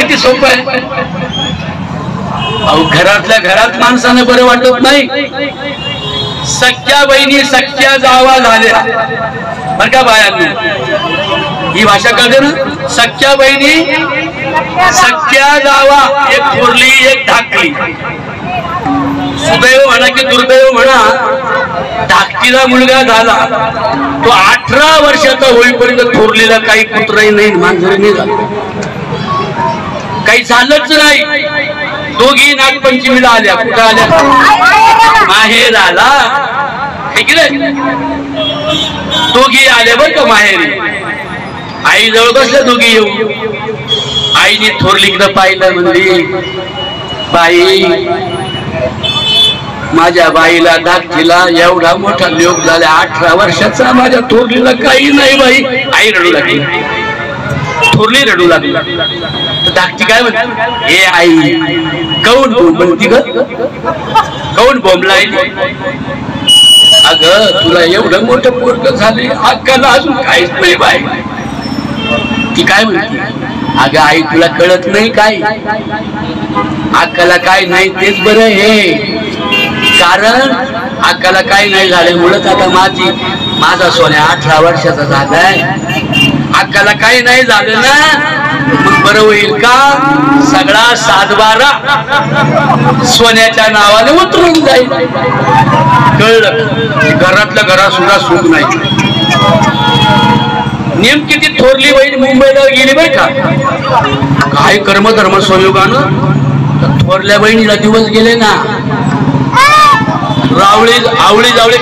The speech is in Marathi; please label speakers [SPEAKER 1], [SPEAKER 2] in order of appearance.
[SPEAKER 1] किती सोपं आहे. अहो घरातल्या घरात माणसाने बरं वाटत नाही. सख्या बहिणी सख्या जावा झाल्या बर का बायांनी, ही भाषा कळते ना. सख्या बहिणी सख्या जावा, एक थोरली एक धाकटी. सुदैव म्हणा की दुर्दैव म्हणा, धाकटीला मुलगा झाला तो 18 वर्षाचा होईपर्यंत थोरलीला काही कुत्रही नाही मांजर नाही झालं, काही झालंच नाही. दोघी नागपंचमीला आल्या. कुठं आल्या? माहेर आला. दोघी आल्या बर का माहेरी. आई जवळ बसल्या दोघी येऊ. आईने थोरलीकडं पाहिलं, म्हणली बाई माझ्या बाईला धाकटीला एवढा मोठा योग झाला, 18 वर्षाचा, माझ्या थोरलीला काही नाही बाई. आई रडू लागली, थोरली रडू लागली. तर धाकटी काय म्हणते, हे आई कौन बोंबलती ग, कौन बोंबलाय? अगं तुला एवढं मोठं पोरग झाले, अक्काला अजून काहीच नाही बाई. ती काय म्हणते, अगं आई तुला कळत नाही काय, अक्काला काय नाही तेच बरं हे. कारण अक्काला काही नाही झाल्यामुळेच आता माझा सोन्या 18 वर्षाचा झालाय. अक्काला काही नाही झालं ना मग बरं होईल का, सगळा 7-12 सोन्याच्या नावाने उतरून जाईल. कळलं? घरातल्या घरात सुद्धा सुख नाही. नेमकी ती थोरली बहीण मुंबईला गेली बर का, काय कर्मधर्म संयोगानं थोरल्या बहिणीला दिवस गेले ना, आवळी जावळी